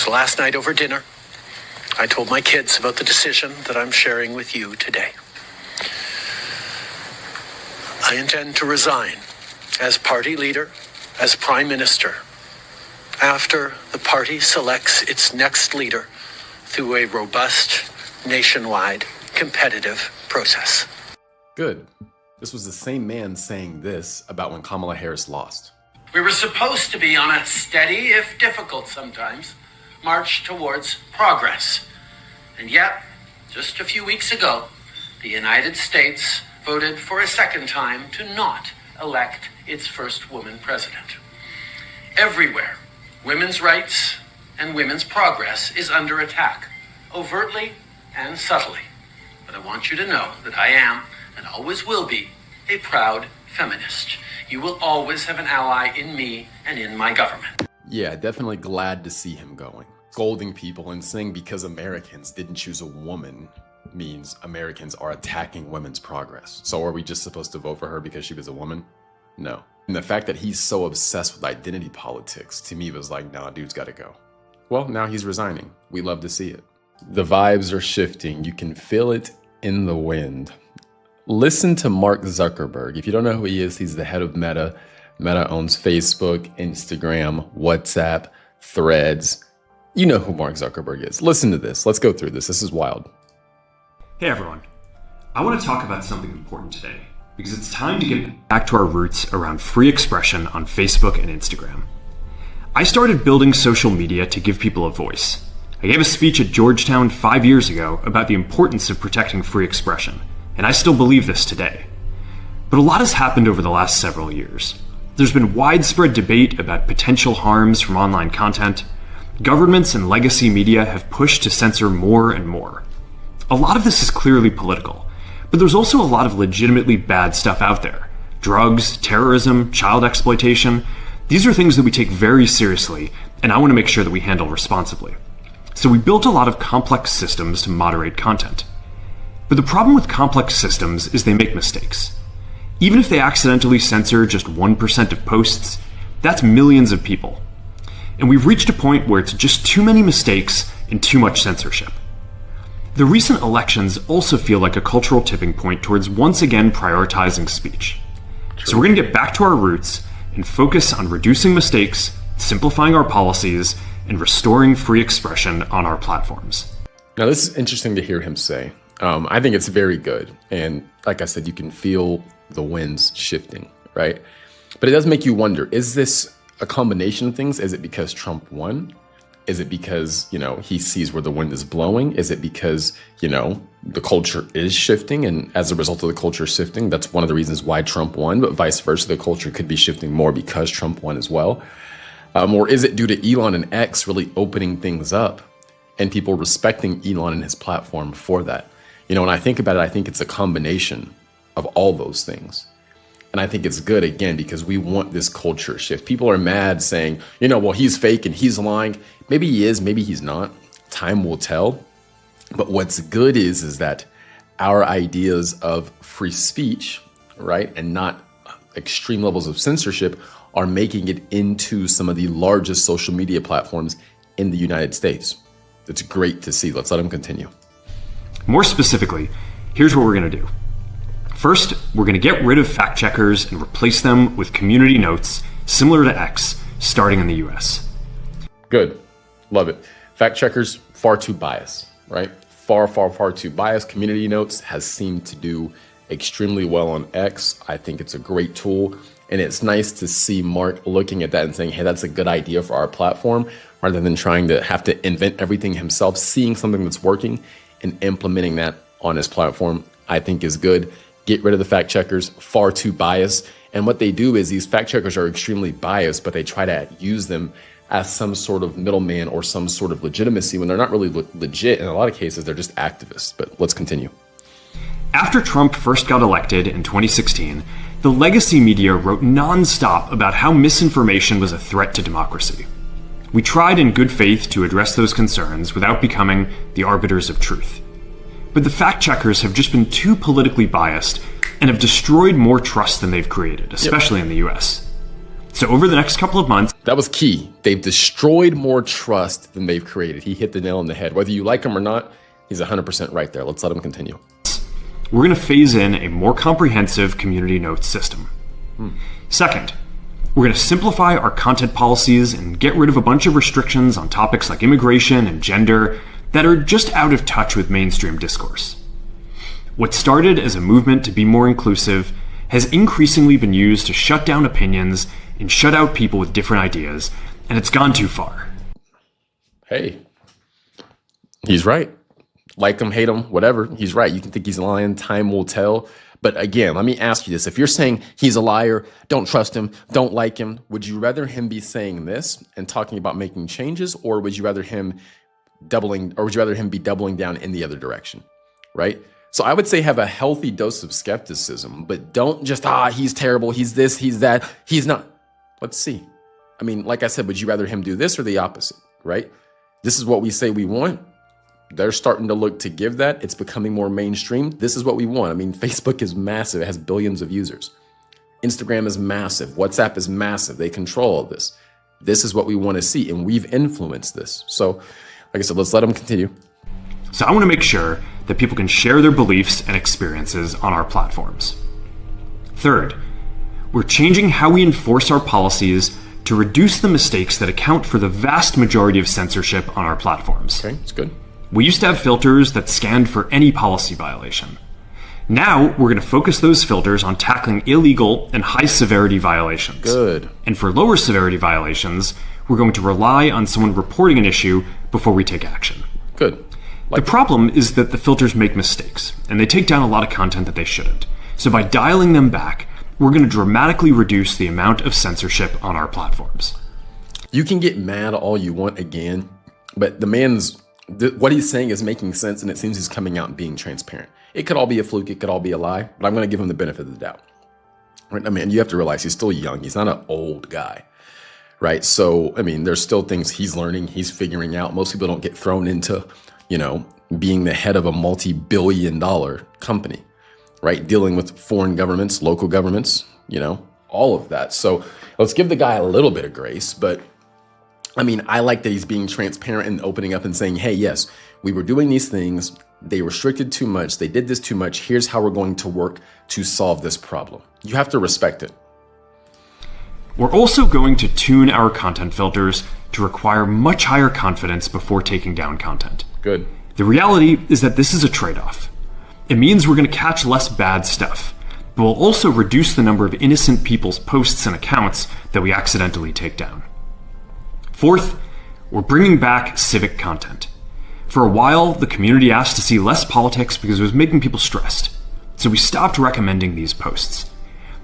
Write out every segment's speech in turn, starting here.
So last night over dinner, I told my kids about the decision that I'm sharing with you today. I intend to resign as party leader, as prime minister, after the party selects its next leader through a robust, nationwide, competitive process. Good. This was the same man saying this about when Kamala Harris lost. We were supposed to be on a steady, if difficult sometimes, march towards progress. And yet, just a few weeks ago, the United States voted for a second time to not elect its first woman president. Everywhere, women's rights and women's progress is under attack, overtly and subtly. But I want you to know that I am, and always will be, a proud feminist. You will always have an ally in me and in my government. Yeah, definitely glad to see him going. Scolding people and saying because Americans didn't choose a woman means Americans are attacking women's progress. So are we just supposed to vote for her because she was a woman? No. And the fact that he's so obsessed with identity politics, to me was like, nah, dude's gotta go. Well, now he's resigning. We love to see it. The vibes are shifting. You can feel it in the wind. Listen to Mark Zuckerberg. If you don't know who he is, he's the head of Meta. Meta owns Facebook, Instagram, WhatsApp, Threads. You know who Mark Zuckerberg is. Listen to this. Let's go through this. This is wild. Hey everyone. I want to talk about something important today because it's time to get back to our roots around free expression on Facebook and Instagram. I started building social media to give people a voice. I gave a speech at Georgetown 5 years ago about the importance of protecting free expression, and I still believe this today. But a lot has happened over the last several years. There's been widespread debate about potential harms from online content. Governments and legacy media have pushed to censor more and more. A lot of this is clearly political, but there's also a lot of legitimately bad stuff out there. Drugs, terrorism, child exploitation. These are things that we take very seriously, and I want to make sure that we handle responsibly. So we built a lot of complex systems to moderate content. But the problem with complex systems is they make mistakes. Even if they accidentally censor just 1% of posts, that's millions of people. And we've reached a point where it's just too many mistakes and too much censorship. The recent elections also feel like a cultural tipping point towards once again prioritizing speech. So we're going to get back to our roots and focus on reducing mistakes, simplifying our policies, and restoring free expression on our platforms. Now, this is interesting to hear him say. I think it's very good. And like I said, you can feel the winds shifting, right? But it does make you wonder, is this a combination of things? Is it because Trump won? Is it because, he sees where the wind is blowing? Is it because, the culture is shifting? And as a result of the culture shifting, that's one of the reasons why Trump won, but vice versa, the culture could be shifting more because Trump won as well. Or is it due to Elon and X really opening things up and people respecting Elon and his platform for that? When I think about it, I think it's a combination of all those things. And I think it's good, again, because we want this culture shift. People are mad saying, well, he's fake and he's lying. Maybe he is, maybe he's not. Time will tell. But what's good is that our ideas of free speech, right, and not extreme levels of censorship are making it into some of the largest social media platforms in the United States. It's great to see. Let's let him continue. More specifically, here's what we're going to do. First, we're going to get rid of fact checkers and replace them with community notes similar to X, starting in the US. Good. Love it. Fact checkers, far too biased, right? Far too biased. Community notes has seemed to do extremely well on X. I think it's a great tool. And it's nice to see Mark looking at that and saying, hey, that's a good idea for our platform, rather than trying to have to invent everything himself. Seeing something that's working and implementing that on his platform, I think is good. Get rid of the fact checkers, far too biased. And what they do is these fact checkers are extremely biased, but they try to use them as some sort of middleman or some sort of legitimacy when they're not really legit. In a lot of cases, they're just activists. But let's continue. After Trump first got elected in 2016, the legacy media wrote nonstop about how misinformation was a threat to democracy. We tried in good faith to address those concerns without becoming the arbiters of truth. But the fact checkers have just been too politically biased and have destroyed more trust than they've created, especially in the US. So over the next couple of months, That was key. They've destroyed more trust than they've created. He hit the nail on the head. Whether you like him or not, he's 100% right there. Let's let him continue. we're going to phase in a more comprehensive community notes system. Second, we're going to simplify our content policies and get rid of a bunch of restrictions on topics like immigration and gender that are just out of touch with mainstream discourse. What started as a movement to be more inclusive has increasingly been used to shut down opinions and shut out people with different ideas, and it's gone too far. Hey, he's right. Like him, hate him, whatever. He's right. You can think he's lying. Time will tell. But again, let me ask you this. If you're saying he's a liar, don't trust him, don't like him, would you rather him be saying this and talking about making changes, or would you rather him be doubling down in the other direction, right? So I would say have a healthy dose of skepticism, but don't just, he's terrible, he's this, he's that, he's not. Let's see. I mean, like I said, would you rather him do this or the opposite, right? This is what we say we want. They're starting to look to give that. It's becoming more mainstream. This is what we want. I mean, Facebook is massive. It has billions of users. Instagram is massive. WhatsApp is massive. They control all this. This is what we want to see, and we've influenced this. So, like I said, let's let them continue. So I want to make sure that people can share their beliefs and experiences on our platforms. Third, we're changing how we enforce our policies to reduce the mistakes that account for the vast majority of censorship on our platforms. Okay, that's good. We used to have filters that scanned for any policy violation. Now we're going to focus those filters on tackling illegal and high severity violations. Good. And for lower severity violations, we're going to rely on someone reporting an issue before we take action. Good. The problem is that the filters make mistakes, and they take down a lot of content that they shouldn't. So by dialing them back, we're going to dramatically reduce the amount of censorship on our platforms. You can get mad all you want again, but what he's saying is making sense, and it seems he's coming out and being transparent. It could all be a fluke. It could all be a lie, but I'm going to give him the benefit of the doubt. Right? I mean, you have to realize he's still young. He's not an old guy, right? So, I mean, there's still things he's learning, he's figuring out. Most people don't get thrown into, being the head of a multi-billion-dollar company, right? Dealing with foreign governments, local governments, all of that. So let's give the guy a little bit of grace, but I mean, I like that he's being transparent and opening up and saying, hey, yes, we were doing these things. They restricted too much. They did this too much. Here's how we're going to work to solve this problem. You have to respect it. We're also going to tune our content filters to require much higher confidence before taking down content. Good. The reality is that this is a trade-off. It means we're going to catch less bad stuff, but we'll also reduce the number of innocent people's posts and accounts that we accidentally take down. Fourth, we're bringing back civic content. For a while, the community asked to see less politics because it was making people stressed, so we stopped recommending these posts.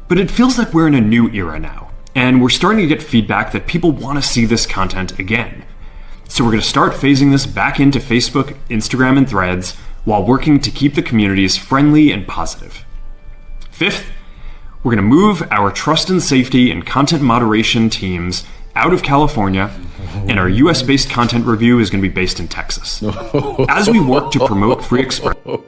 But it feels like we're in a new era now, and we're starting to get feedback that people want to see this content again. So we're going to start phasing this back into Facebook, Instagram, and Threads while working to keep the communities friendly and positive. Fifth, we're going to move our trust and safety and content moderation teams out of California, and our US-based content review is going to be based in Texas. As we work to promote free expression.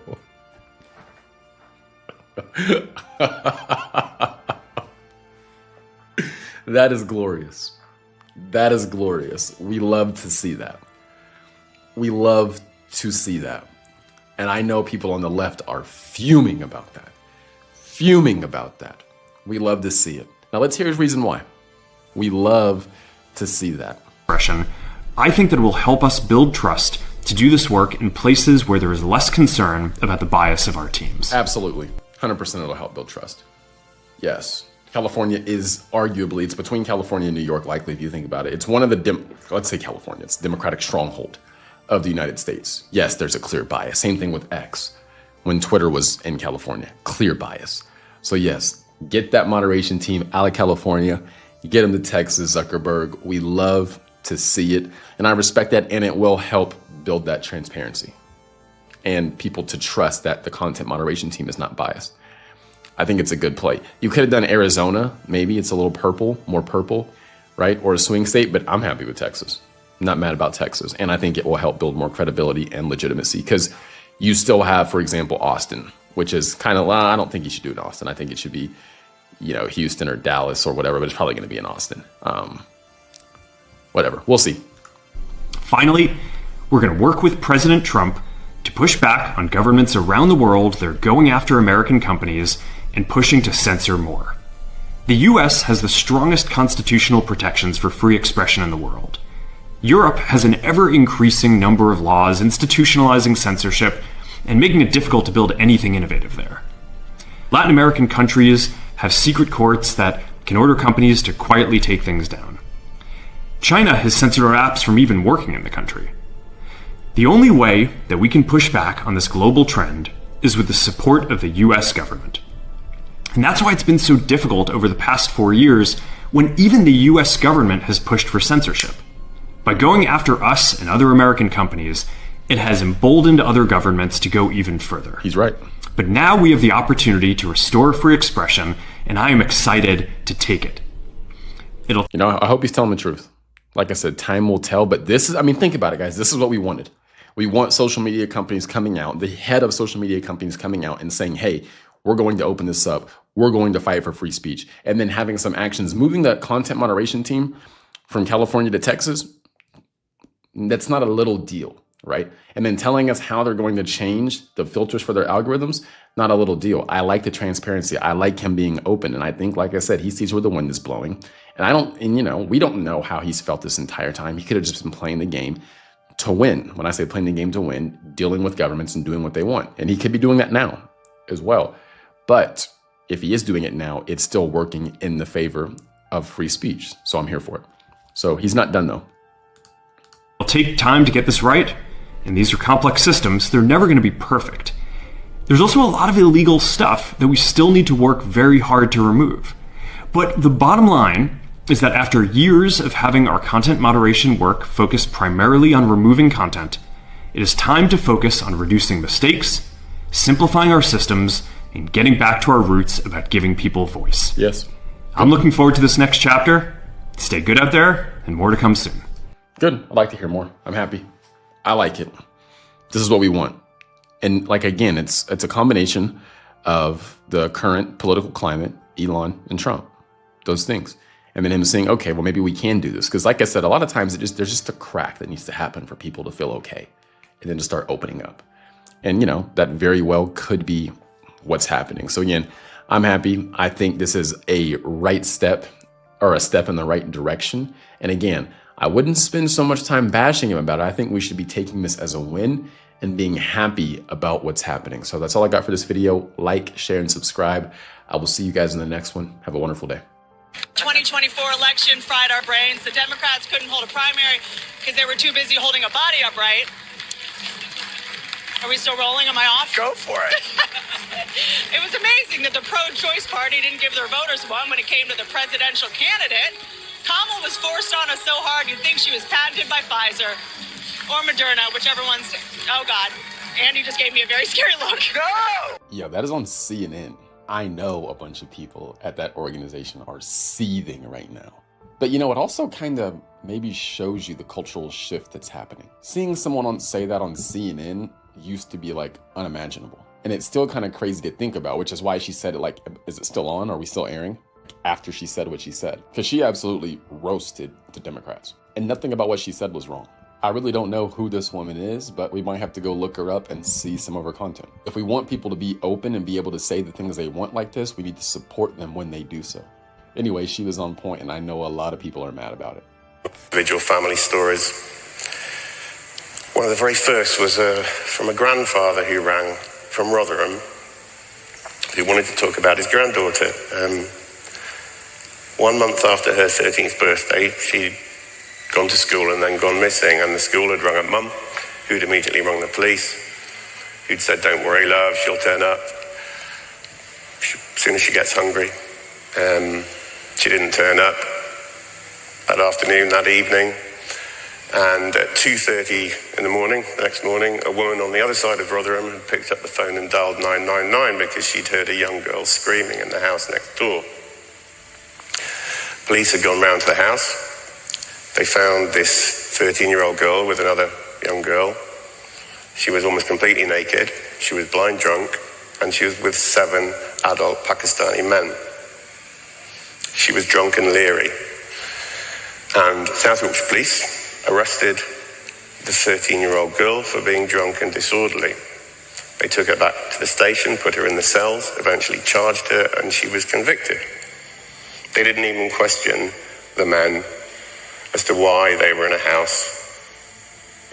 That is glorious. That is glorious. We love to see that. We love to see that. And I know people on the left are fuming about that. Fuming about that. We love to see it. Now let's hear his reason why. We love to see that. I think that it will help us build trust to do this work in places where there is less concern about the bias of our teams. Absolutely. 100% it'll help build trust. Yes. California is arguably, it's between California and New York, likely, if you think about it. It's one of the, let's say California, it's the Democratic stronghold of the United States. Yes, there's a clear bias. Same thing with X. When Twitter was in California, clear bias. So yes, get that moderation team out of California, get them to Texas, Zuckerberg. We love to see it. And I respect that, and it will help build that transparency and people to trust that the content moderation team is not biased. I think it's a good play. You could have done Arizona. Maybe it's a little purple, more purple, right? Or a swing state, but I'm happy with Texas. I'm not mad about Texas. And I think it will help build more credibility and legitimacy because you still have, for example, Austin, which is kind of, I don't think you should do it in Austin. I think it should be, Houston or Dallas or whatever, but it's probably going to be in Austin. Whatever. We'll see. Finally, we're going to work with President Trump to push back on governments around the world that are going after American companies and pushing to censor more. The US has the strongest constitutional protections for free expression in the world. Europe has an ever-increasing number of laws institutionalizing censorship and making it difficult to build anything innovative there. Latin American countries have secret courts that can order companies to quietly take things down. China has censored our apps from even working in the country. The only way that we can push back on this global trend is with the support of the US government. And that's why it's been so difficult over the past 4 years when even the US government has pushed for censorship. By going after us and other American companies, it has emboldened other governments to go even further. He's right. But now we have the opportunity to restore free expression, and I am excited to take it. I hope he's telling the truth. Like I said, time will tell, but think about it, guys. This is what we wanted. We want social media companies coming out, the head of social media companies coming out and saying, hey, we're going to open this up. We're going to fight for free speech. And then having some actions, moving the content moderation team from California to Texas, that's not a little deal, right? And then telling us how they're going to change the filters for their algorithms, not a little deal. I like the transparency. I like him being open. And I think, like I said, he sees where the wind is blowing. And we don't know how he's felt this entire time. He could have just been playing the game to win. When I say playing the game to win, dealing with governments and doing what they want. And he could be doing that now as well. But if he is doing it now, it's still working in the favor of free speech. So I'm here for it. So he's not done, though. It'll take time to get this right, and these are complex systems. They're never going to be perfect. There's also a lot of illegal stuff that we still need to work very hard to remove. But the bottom line is that after years of having our content moderation work focus primarily on removing content, it is time to focus on reducing mistakes, simplifying our systems, and getting back to our roots about giving people voice. Yes. I'm looking forward to this next chapter. Stay good out there, and more to come soon. Good. I'd like to hear more. I'm happy. I like it. This is what we want. And again, it's a combination of the current political climate, Elon and Trump, those things. And then him saying, okay, well, maybe we can do this. Because like I said, a lot of times there's just a crack that needs to happen for people to feel okay. And then to start opening up. And, that very well could be what's happening. So again, I'm happy. I think this is a right step or a step in the right direction. And again, I wouldn't spend so much time bashing him about it. I think we should be taking this as a win and being happy about what's happening. So that's all I got for this video. Like, share, and subscribe. I will see you guys in the next one. Have a wonderful day. 2024 election fried our brains. The Democrats couldn't hold a primary because they were too busy holding a body upright. Are we still rolling? Am I off? Go for it. It was amazing that the pro-choice party didn't give their voters one when it came to the presidential candidate. Kamala was forced on us so hard you'd think she was patented by Pfizer or Moderna, whichever one's... Oh, God. Andy just gave me a very scary look. No! Yo, that is on CNN. I know a bunch of people at that organization are seething right now. But it also kind of maybe shows you the cultural shift that's happening. Seeing someone say that on CNN used to be unimaginable. And it's still kind of crazy to think about, which is why she said it is it still on? Are we still airing? After she said what she said. Because she absolutely roasted the Democrats. And nothing about what she said was wrong. I really don't know who this woman is, but we might have to go look her up and see some of her content. If we want people to be open and be able to say the things they want like this, we need to support them when they do so. Anyway, she was on point, and I know a lot of people are mad about it. Individual family stories. One of the very first was from a grandfather who rang from Rotherham, who wanted to talk about his granddaughter. 1 month after her 13th birthday, she'd gone to school and then gone missing, and the school had rung her mum, who'd immediately rung the police, who'd said, "Don't worry, love, she'll turn up as soon as she gets hungry." She didn't turn up that afternoon, that evening, and at 2:30 in the morning, the next morning, a woman on the other side of Rotherham had picked up the phone and dialed 999 because she'd heard a young girl screaming in the house next door. Police had gone round to the house. They found this 13-year-old girl with another young girl. She was almost completely naked. She was blind drunk, and she was with 7 adult Pakistani men. She was drunk and leery. And South Yorkshire Police arrested the 13-year-old girl for being drunk and disorderly. They took her back to the station, put her in the cells, eventually charged her, and she was convicted. They didn't even question the men as to why they were in a house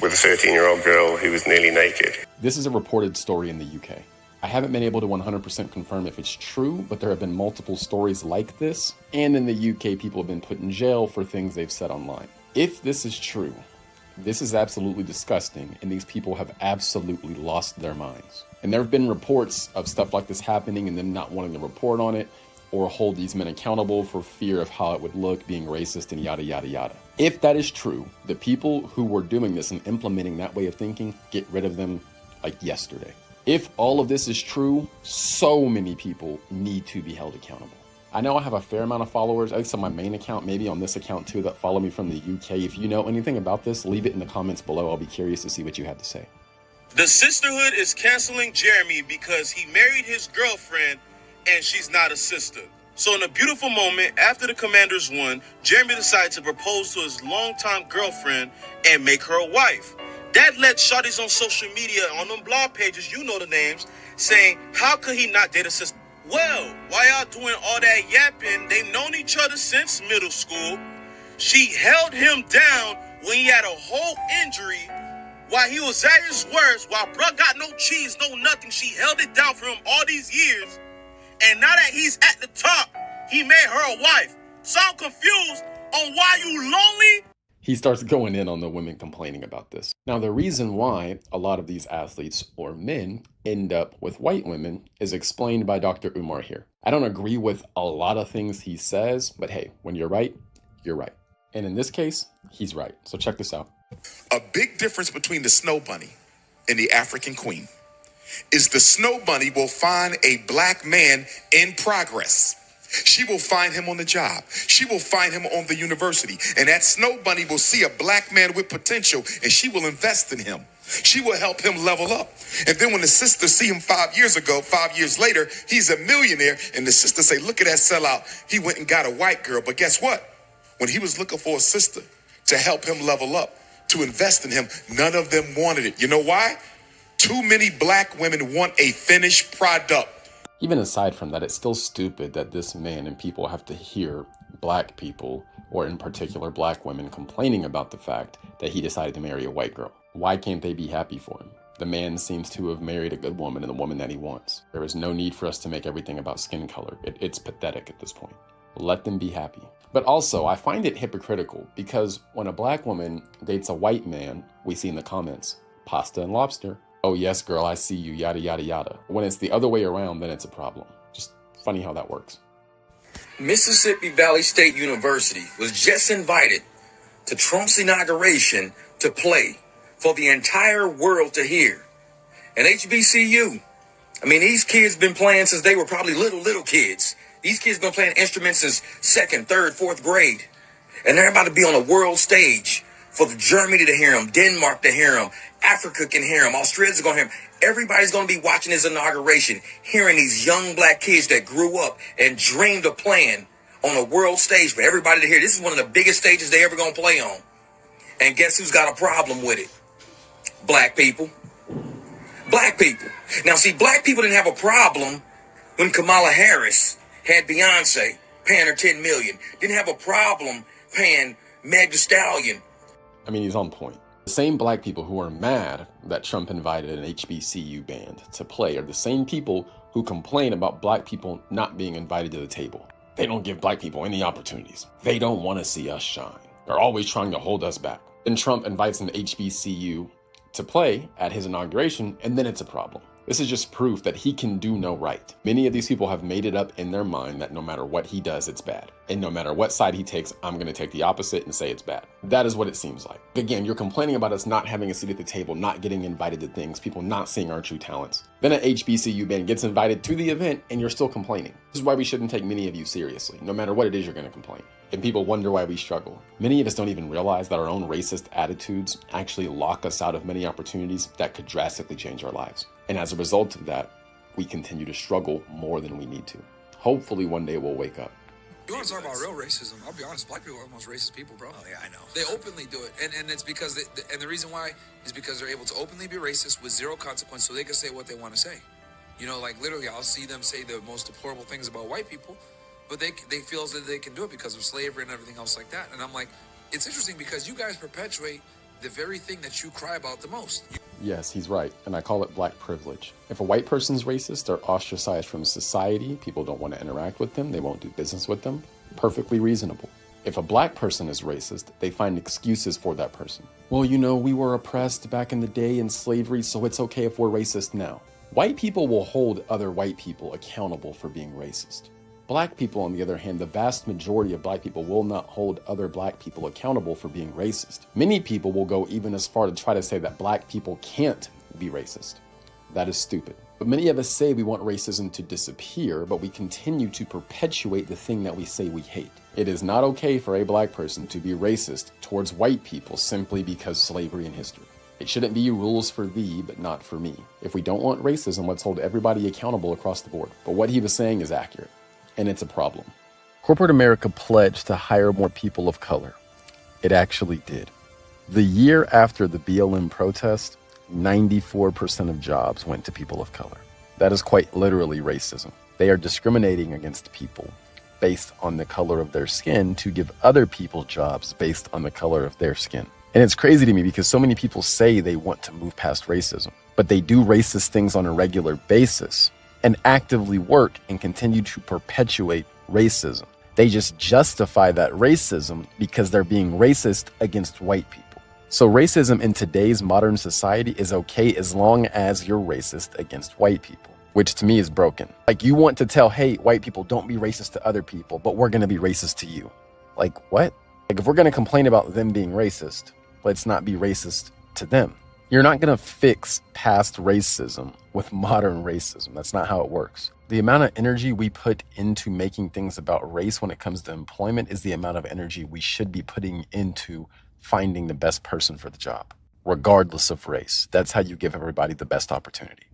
with a 13-year-old girl who was nearly naked. This is a reported story in the UK. I haven't been able to 100% confirm if it's true, but there have been multiple stories like this, and in the UK, people have been put in jail for things they've said online. If this is true, this is absolutely disgusting, and these people have absolutely lost their minds. And there have been reports of stuff like this happening and them not wanting to report on it or hold these men accountable for fear of how it would look, being racist and yada, yada, yada. If that is true, the people who were doing this and implementing that way of thinking, get rid of them like yesterday. If all of this is true, so many people need to be held accountable. I know I have a fair amount of followers, at least on my main account, maybe on this account too, that follow me from the UK. If you know anything about this, leave it in the comments below. I'll be curious to see what you have to say. The sisterhood is canceling Jeremy because he married his girlfriend and she's not a sister. So in a beautiful moment, after the Commanders won, Jeremy decided to propose to his longtime girlfriend and make her a wife. That led shawties on social media, on them blog pages, you know the names, saying, how could he not date a sister? Well, while y'all doing all that yapping, they've known each other since middle school. She held him down when he had a whole injury, while he was at his worst, while bruh got no cheese, no nothing. She held it down for him all these years. And now that he's at the top, he made her a wife. So I'm confused on why you lonely. He starts going in on the women complaining about this. Now, the reason why a lot of these athletes or men end up with white women is explained by Dr. Umar here. I don't agree with a lot of things he says, but hey, when you're right, you're right. And in this case, he's right. So check this out. A big difference between the snow bunny and the African queen is the snow bunny will find a black man in progress. She will find him on the job. She will find him on the university. And that snow bunny will see a black man with potential and she will invest in him. She will help him level up. And then when the sister see him 5 years ago, 5 years later, he's a millionaire. And the sister say, look at that sellout. He went and got a white girl. But guess what? When he was looking for a sister to help him level up, to invest in him, none of them wanted it. You know why? Too many black women want a finished product. Even aside from that, it's still stupid that this man and people have to hear black people, or in particular black women, complaining about the fact that he decided to marry a white girl. Why can't they be happy for him? The man seems to have married a good woman and the woman that he wants. There is no need for us to make everything about skin color. It's pathetic at this point. Let them be happy. But also, I find it hypocritical because when a black woman dates a white man, we see in the comments, pasta and lobster. Oh yes, girl, I see you, yada, yada, yada. When it's the other way around, then it's a problem. Just funny how that works. Mississippi Valley State University was just invited to Trump's inauguration to play for the entire world to hear. And HBCU, I mean, these kids been playing since they were probably little kids. These kids been playing instruments since 2nd, 3rd, 4th grade. And they're about to be on a world stage for Germany to hear them, Denmark to hear them, Africa can hear them, Australia's going to hear them. Everybody's going to be watching his inauguration, hearing these young black kids that grew up and dreamed of playing on a world stage for everybody to hear. This is one of the biggest stages they ever going to play on. And guess who's got a problem with it? Black people. Black people. Now, see, black people didn't have a problem when Kamala Harris had Beyonce paying her $10 million. Didn't have a problem paying Meg Thee Stallion. I mean, he's on point. The same black people who are mad that Trump invited an HBCU band to play are the same people who complain about black people not being invited to the table. They don't give black people any opportunities. They don't want to see us shine. They're always trying to hold us back. Then Trump invites an HBCU to play at his inauguration, and then it's a problem. This is just proof that he can do no right. Many of these people have made it up in their mind that no matter what he does, it's bad. And no matter what side he takes, I'm going to take the opposite and say it's bad. That is what it seems like. Again, you're complaining about us not having a seat at the table, not getting invited to things, people not seeing our true talents. Then an HBCU band gets invited to the event and you're still complaining. This is why we shouldn't take many of you seriously. No matter what it is, you're going to complain. And people wonder why we struggle. Many of us don't even realize that our own racist attitudes actually lock us out of many opportunities that could drastically change our lives. And as a result of that, we continue to struggle more than we need to. Hopefully one day we'll wake up. You want to talk about real racism? I'll be honest, black people are the most racist people, bro. Oh, yeah, I know. They openly do it. And it's because, and the reason why is because they're able to openly be racist with zero consequence so they can say what they want to say. You know, like literally I'll see them say the most deplorable things about white people, but they feel that they can do it because of slavery and everything else like that. And I'm like, it's interesting because you guys perpetuate the very thing that you cry about the most. Yes, he's right, and I call it black privilege. If a white person's racist, they're ostracized from society. People don't want to interact with them. They won't do business with them. Perfectly reasonable. If a black person is racist, they find excuses for that person. Well, you know, we were oppressed back in the day in slavery, so it's okay if we're racist now. White people will hold other white people accountable for being racist. Black people, on the other hand, the vast majority of black people will not hold other black people accountable for being racist. Many people will go even as far to try to say that black people can't be racist. That is stupid. But many of us say we want racism to disappear, but we continue to perpetuate the thing that we say we hate. It is not okay for a black person to be racist towards white people simply because slavery in history. It shouldn't be rules for thee, but not for me. If we don't want racism, let's hold everybody accountable across the board. But what he was saying is accurate. And it's a problem. Corporate America pledged to hire more people of color. It actually did. The year after the BLM protest, 94% of jobs went to people of color. That is quite literally racism. They are discriminating against people based on the color of their skin to give other people jobs based on the color of their skin. And it's crazy to me because so many people say they want to move past racism, but they do racist things on a regular basis and actively work and continue to perpetuate racism. They just justify that racism because they're being racist against white people. So racism in today's modern society is okay as long as you're racist against white people, which to me is broken. Like you want to tell, hey, white people, don't be racist to other people, but we're gonna be racist to you. Like what? Like if we're gonna complain about them being racist, let's not be racist to them. You're not going to fix past racism with modern racism. That's not how it works. The amount of energy we put into making things about race when it comes to employment is the amount of energy we should be putting into finding the best person for the job, regardless of race. That's how you give everybody the best opportunity.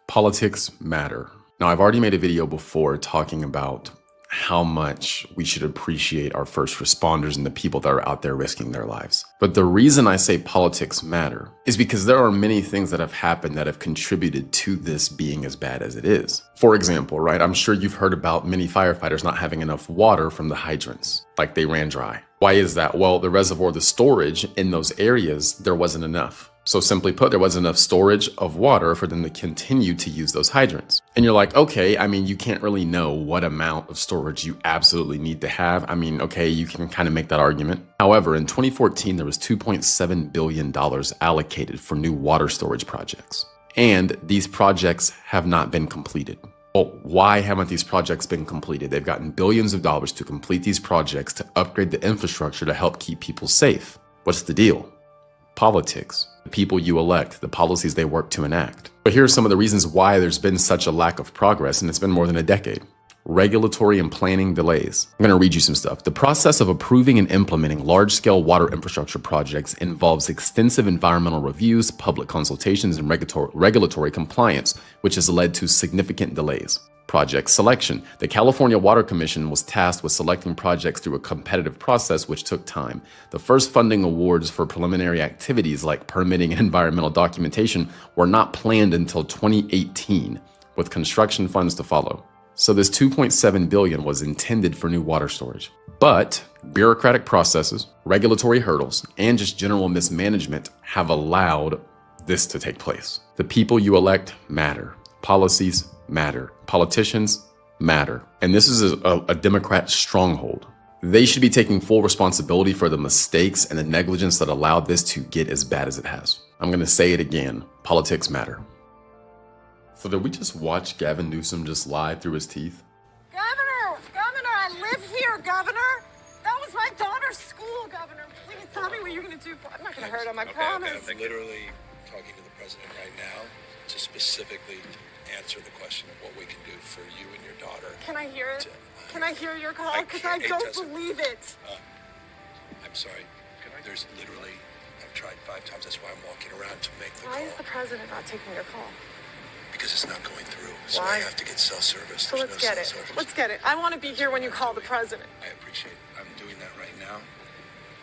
Politics matter. Now, I've already made a video before talking about how much we should appreciate our first responders and the people that are out there risking their lives. But the reason I say politics matter is because there are many things that have happened that have contributed to this being as bad as it is. For example, right, I'm sure you've heard about many firefighters not having enough water from the hydrants, like they ran dry. Why is that? Well, the reservoir, the storage in those areas, there wasn't enough. So simply put, there wasn't enough storage of water for them to continue to use those hydrants. And you're like, okay, I mean, you can't really know what amount of storage you absolutely need to have. I mean, okay, you can kind of make that argument. However, in 2014, there was $2.7 billion allocated for new water storage projects. And these projects have not been completed. Well, why haven't these projects been completed? They've gotten billions of dollars to complete these projects to upgrade the infrastructure to help keep people safe. What's the deal? Politics. The people you elect, the policies they work to enact. But here are some of the reasons why there's been such a lack of progress, and it's been more than a decade. Regulatory and planning delays. I'm going to read you some stuff. The process of approving and implementing large-scale water infrastructure projects involves extensive environmental reviews, public consultations, and regulatory compliance, which has led to significant delays. Project selection. The California Water Commission was tasked with selecting projects through a competitive process which took time. The first funding awards for preliminary activities like permitting and environmental documentation were not planned until 2018, with construction funds to follow. So this $2.7 billion was intended for new water storage. But bureaucratic processes, regulatory hurdles, and just general mismanagement have allowed this to take place. The people you elect matter. Policies matter. Politicians matter. And this is a Democrat stronghold. They should be taking full responsibility for the mistakes and the negligence that allowed this to get as bad as it has. I'm going to say it again. Politics matter. So did we just watch Gavin Newsom just lie through his teeth? Governor, I live here, Governor. That was my daughter's school, Governor. Please tell me what you're going to do. I'm not going to hurt him, I promise. Okay, literally talking to the president right now to specifically answer the question of what we can do for you and your daughter. Can I hear it? Can I hear your call? I Because can't- I don't Tessa. believe it. I'm sorry. There's literally, I've tried 5 times. That's why I'm walking around to make the Why call. is the president not taking your call? Because it's not going through. So Why? I have to get cell service. So There's let's no get it. cell service. Let's get it. I want to be here when you call the president. I appreciate it. I'm doing that right now.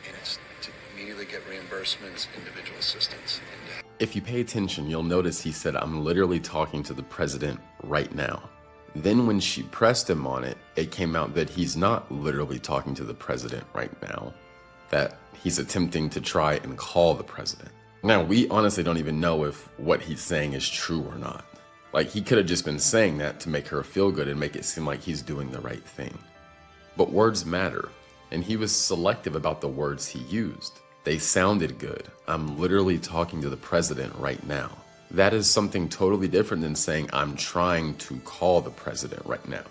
And it's to immediately get reimbursements, individual assistance. And If you pay attention, you'll notice he said, I'm literally talking to the president right now. Then when she pressed him on it, it came out that he's not literally talking to the president right now, that he's attempting to try and call the president. Now, we honestly don't even know if what he's saying is true or not. Like, he could have just been saying that to make her feel good and make it seem like he's doing the right thing. But words matter, and he was selective about the words he used. They sounded good. I'm literally talking to the president right now. That is something totally different than saying I'm trying to call the president right now.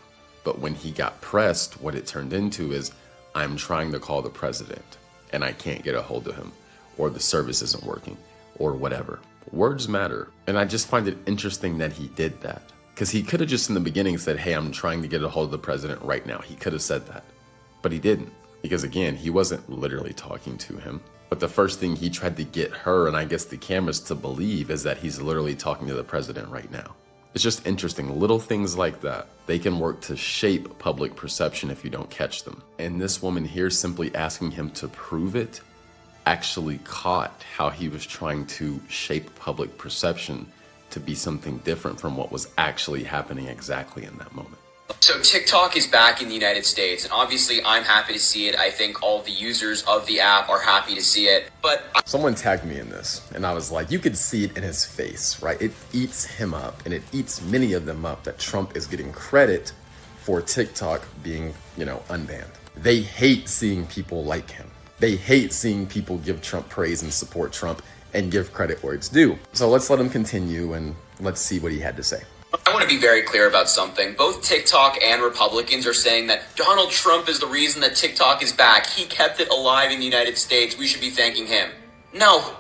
But when he got pressed, what it turned into is I'm trying to call the president and I can't get a hold of him, or the service isn't working, or whatever. Words matter. And I just find it interesting that he did that. Because he could have just in the beginning said, hey, I'm trying to get a hold of the president right now. He could have said that. But he didn't. Because again, he wasn't literally talking to him. But the first thing he tried to get her, and I guess the cameras, to believe is that he's literally talking to the president right now. It's just interesting. Little things like that, they can work to shape public perception if you don't catch them. And this woman here simply asking him to prove it actually caught how he was trying to shape public perception to be something different from what was actually happening exactly in that moment. So TikTok is back in the United States, and obviously I'm happy to see it. I think all the users of the app are happy to see it, but someone tagged me in this, and I was like, you could see it in his face, right? It eats him up, and it eats many of them up that Trump is getting credit for TikTok being, unbanned. They hate seeing people like him. They hate seeing people give Trump praise and support Trump and give credit where it's due. So let's let him continue, and let's see what he had to say. I want to be very clear about something. Both TikTok and Republicans are saying that Donald Trump is the reason that TikTok is back. He kept it alive in the United States. We should be thanking him. No.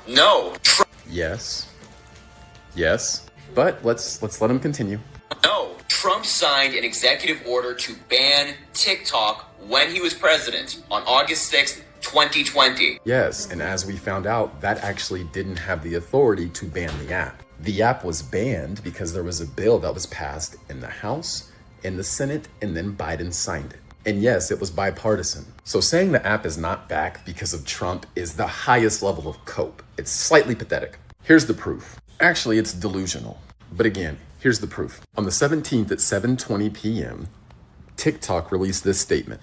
No. Yes. But let's let him continue. No. Trump signed an executive order to ban TikTok when he was president on August 6th, 2020. Yes, and as we found out, that actually didn't have the authority to ban the app. The app was banned because there was a bill that was passed in the House, in the Senate, and then Biden signed it. And yes, it was bipartisan. So saying the app is not back because of Trump is the highest level of cope. It's slightly pathetic. Here's the proof. Actually, it's delusional. But again, here's the proof. On the 17th at 7:20 p.m., TikTok released this statement.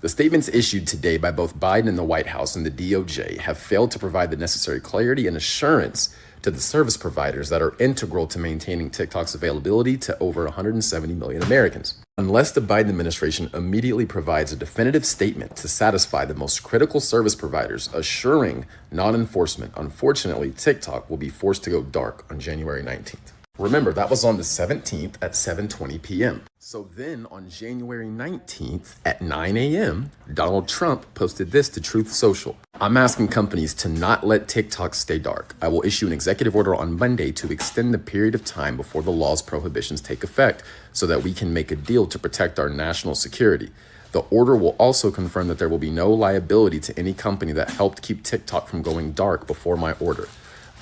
The statements issued today by both Biden and the White House and the DOJ have failed to provide the necessary clarity and assurance to the service providers that are integral to maintaining TikTok's availability to over 170 million Americans. Unless the Biden administration immediately provides a definitive statement to satisfy the most critical service providers assuring non-enforcement, unfortunately, TikTok will be forced to go dark on January 19th. Remember, that was on the 17th at 7:20 p.m. So then on January 19th at 9 a.m., Donald Trump posted this to Truth Social. I'm asking companies to not let TikTok stay dark. I will issue an executive order on Monday to extend the period of time before the law's prohibitions take effect so that we can make a deal to protect our national security. The order will also confirm that there will be no liability to any company that helped keep TikTok from going dark before my order.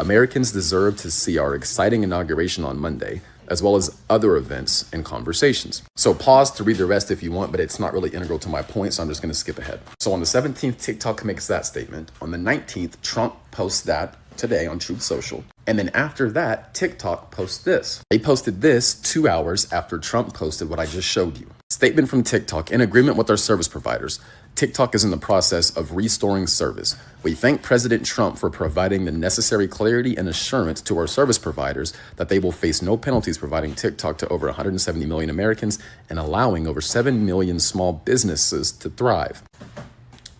Americans deserve to see our exciting inauguration on Monday, as well as other events and conversations. So pause to read the rest if you want, but it's not really integral to my point, so I'm just going to skip ahead. So on the 17th, TikTok makes that statement. On the 19th, Trump posts that today on Truth Social. And then after that, TikTok posts this. They posted this 2 hours after Trump posted what I just showed you. Statement from TikTok: in agreement with our service providers, TikTok is in the process of restoring service. We thank President Trump for providing the necessary clarity and assurance to our service providers that they will face no penalties providing TikTok to over 170 million Americans and allowing over 7 million small businesses to thrive.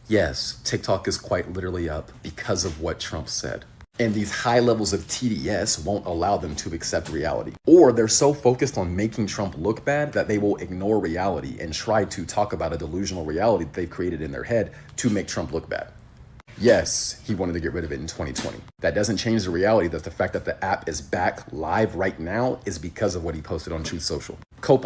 Yes, TikTok is quite literally up because of what Trump said. And these high levels of TDS won't allow them to accept reality. Or they're so focused on making Trump look bad that they will ignore reality and try to talk about a delusional reality that they've created in their head to make Trump look bad. Yes, he wanted to get rid of it in 2020. That doesn't change the reality that the fact that the app is back live right now is because of what he posted on Truth Social. Cope